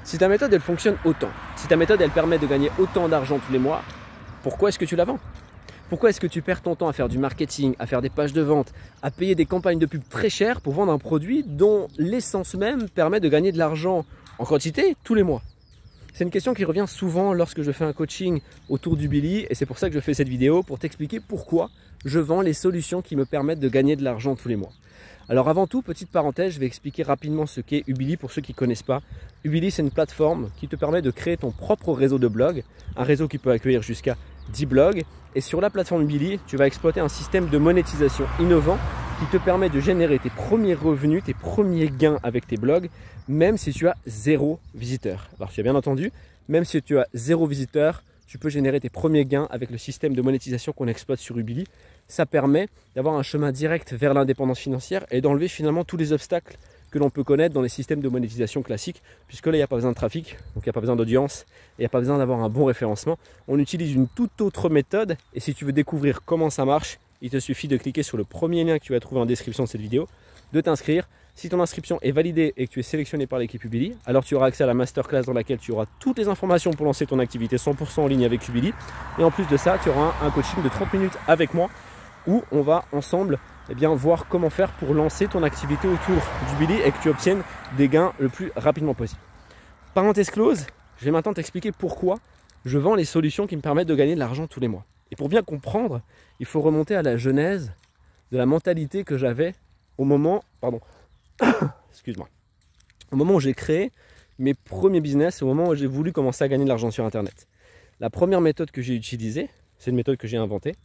Si ta méthode elle fonctionne autant, si ta méthode elle permet de gagner autant d'argent tous les mois, pourquoi est-ce que tu la vends? Pourquoi est-ce que tu perds ton temps à faire du marketing, à faire des pages de vente, à payer des campagnes de pub très chères pour vendre un produit dont l'essence même permet de gagner de l'argent en quantité tous les mois? C'est une question qui revient souvent lorsque je fais un coaching autour du Billy et c'est pour ça que je fais cette vidéo, pour t'expliquer pourquoi je vends les solutions qui me permettent de gagner de l'argent tous les mois. Alors avant tout, petite parenthèse, je vais expliquer rapidement ce qu'est Ubili pour ceux qui ne connaissent pas. Ubili, c'est une plateforme qui te permet de créer ton propre réseau de blogs, un réseau qui peut accueillir jusqu'à 10 blogs. Et sur la plateforme Ubili, tu vas exploiter un système de monétisation innovant qui te permet de générer tes premiers revenus, tes premiers gains avec tes blogs, même si tu as 0 visiteur. Alors tu as bien entendu, même si tu as 0 visiteur, tu peux générer tes premiers gains avec le système de monétisation qu'on exploite sur Ubili. Ça permet d'avoir un chemin direct vers l'indépendance financière et d'enlever finalement tous les obstacles que l'on peut connaître dans les systèmes de monétisation classiques, puisque là, il n'y a pas besoin de trafic, donc il n'y a pas besoin d'audience, et il n'y a pas besoin d'avoir un bon référencement. On utilise une toute autre méthode, et si tu veux découvrir comment ça marche, il te suffit de cliquer sur le premier lien que tu vas trouver en description de cette vidéo, de t'inscrire. Si ton inscription est validée et que tu es sélectionné par l'équipe Ubili, alors tu auras accès à la masterclass dans laquelle tu auras toutes les informations pour lancer ton activité 100% en ligne avec Ubili. Et en plus de ça, tu auras un coaching de 30 minutes avec moi où on va ensemble voir comment faire pour lancer ton activité autour d'Ubili et que tu obtiennes des gains le plus rapidement possible. Parenthèse close, je vais maintenant t'expliquer pourquoi je vends les solutions qui me permettent de gagner de l'argent tous les mois. Et pour bien comprendre, il faut remonter à la genèse de la mentalité que j'avais au moment, excuse-moi, au moment où j'ai créé mes premiers business, au moment où j'ai voulu commencer à gagner de l'argent sur Internet. La première méthode que j'ai utilisée, c'est une méthode que j'ai inventée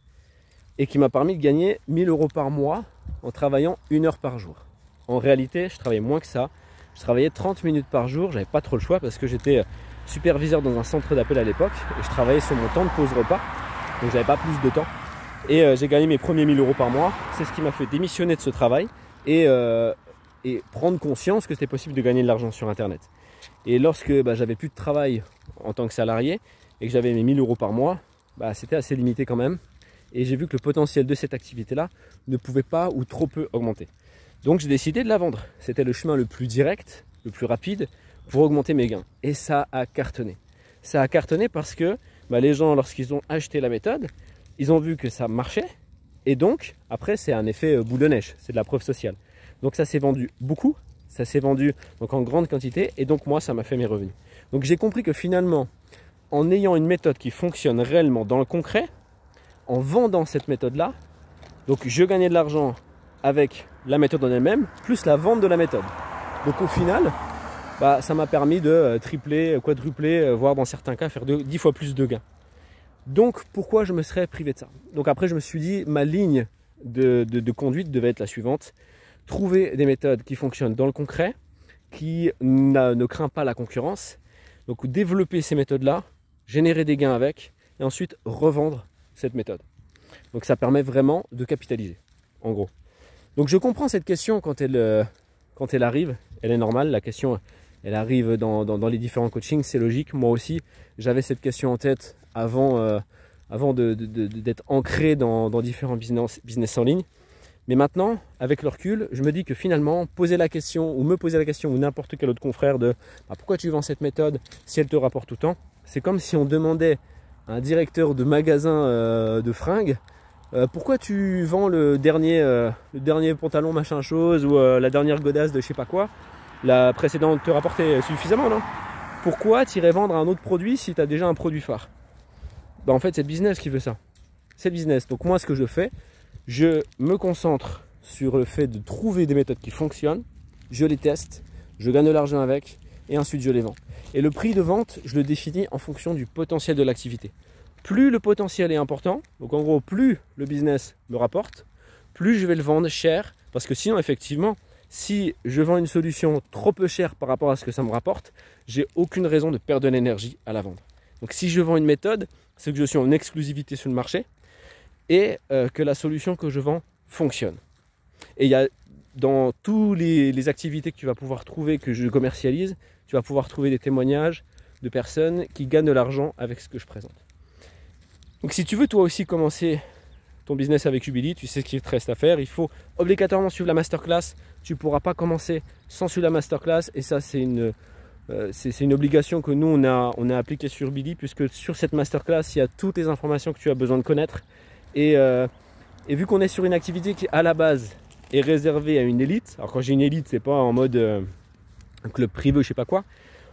et qui m'a permis de gagner 1000 € par mois en travaillant 1 heure par jour. En réalité, je travaillais moins que ça. Je travaillais 30 minutes par jour, j'avais pas trop le choix parce que j'étais superviseur dans un centre d'appel à l'époque et je travaillais sur mon temps de pause repas, donc j'avais pas plus de temps. Et j'ai gagné mes premiers 1000 € par mois. C'est ce qui m'a fait démissionner de ce travail et prendre conscience que c'était possible de gagner de l'argent sur Internet. Et lorsque j'avais plus de travail en tant que salarié et que j'avais mes 1000 € par mois, c'était assez limité quand même. Et j'ai vu que le potentiel de cette activité-là ne pouvait pas ou trop peu augmenter. Donc j'ai décidé de la vendre. C'était le chemin le plus direct, le plus rapide pour augmenter mes gains. Et ça a cartonné. Ça a cartonné parce que les gens, lorsqu'ils ont acheté la méthode, ils ont vu que ça marchait. Et donc, après, c'est un effet boule de neige. C'est de la preuve sociale. Donc ça s'est vendu beaucoup. Ça s'est vendu donc en grande quantité. Et donc moi, ça m'a fait mes revenus. Donc j'ai compris que finalement, en ayant une méthode qui fonctionne réellement dans le concret, en vendant cette méthode-là, donc je gagnais de l'argent avec la méthode en elle-même, plus la vente de la méthode. Donc au final, ça m'a permis de tripler, quadrupler, voire dans certains cas faire 10 fois plus de gains. Donc pourquoi je me serais privé de ça? Donc après je me suis dit, ma ligne de conduite devait être la suivante. Trouver des méthodes qui fonctionnent dans le concret, qui ne craint pas la concurrence. Donc développer ces méthodes-là, générer des gains avec, et ensuite revendre cette méthode. Donc ça permet vraiment de capitaliser, en gros. Donc je comprends cette question quand elle arrive, elle est normale, la question elle arrive dans les différents coachings, c'est logique. Moi aussi, j'avais cette question en tête avant d'être ancré dans différents business en ligne. Mais maintenant, avec le recul, je me dis que finalement, me poser la question, ou n'importe quel autre confrère de pourquoi tu vends cette méthode si elle te rapporte autant, c'est comme si on demandait un directeur de magasin de fringues, pourquoi tu vends le dernier pantalon machin chose ou la dernière godasse de je sais pas quoi, la précédente te rapportait suffisamment, non? Pourquoi tu irais vendre un autre produit si tu as déjà un produit phare? En fait, c'est le business qui veut ça. C'est le business. Donc moi, ce que je fais, je me concentre sur le fait de trouver des méthodes qui fonctionnent, je les teste, je gagne de l'argent avec et ensuite je les vends. Et le prix de vente, je le définis en fonction du potentiel de l'activité. Plus le potentiel est important, donc en gros, plus le business me rapporte, plus je vais le vendre cher, parce que sinon, effectivement, si je vends une solution trop peu chère par rapport à ce que ça me rapporte, j'ai aucune raison de perdre de l'énergie à la vendre. Donc si je vends une méthode, c'est que je suis en exclusivité sur le marché et que la solution que je vends fonctionne. Et il y a dans toutes les activités que tu vas pouvoir trouver, que je commercialise, tu vas pouvoir trouver des témoignages de personnes qui gagnent de l'argent avec ce que je présente. Donc si tu veux toi aussi commencer ton business avec Ubili, tu sais ce qu'il te reste à faire. Il faut obligatoirement suivre la masterclass. Tu ne pourras pas commencer sans suivre la masterclass. Et ça, c'est une c'est une obligation que nous, on a appliquée sur Ubili, puisque sur cette masterclass, il y a toutes les informations que tu as besoin de connaître. Et vu qu'on est sur une activité qui, à la base, est réservée à une élite, alors quand j'ai une élite, c'est pas en mode un club privé, je sais pas quoi,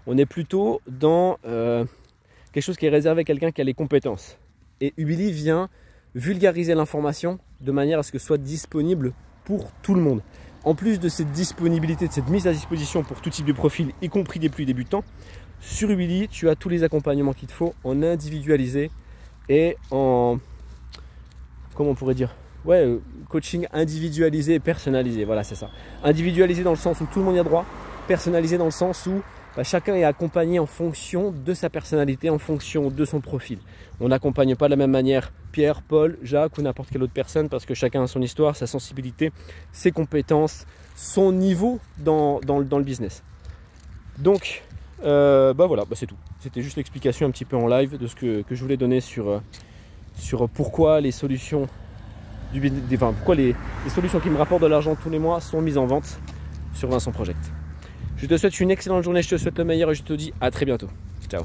on est plutôt dans quelque chose qui est réservé à quelqu'un qui a les compétences. Et Ubili vient vulgariser l'information de manière à ce que ce soit disponible pour tout le monde. En plus de cette disponibilité, de cette mise à disposition pour tout type de profil, y compris des plus débutants, sur Ubili, tu as tous les accompagnements qu'il te faut en individualisé et en, comment on pourrait dire, ouais, coaching individualisé et personnalisé. Voilà, c'est ça. Individualisé dans le sens où tout le monde y a droit, personnalisé dans le sens où chacun est accompagné en fonction de sa personnalité, en fonction de son profil. On n'accompagne pas de la même manière Pierre, Paul, Jacques ou n'importe quelle autre personne parce que chacun a son histoire, sa sensibilité, ses compétences, son niveau dans le business. Donc, voilà, c'est tout. C'était juste l'explication un petit peu en live de ce que je voulais donner sur pourquoi les solutions pourquoi les solutions qui me rapportent de l'argent tous les mois sont mises en vente sur Vincent Project. Je te souhaite une excellente journée, je te souhaite le meilleur et je te dis à très bientôt. Ciao.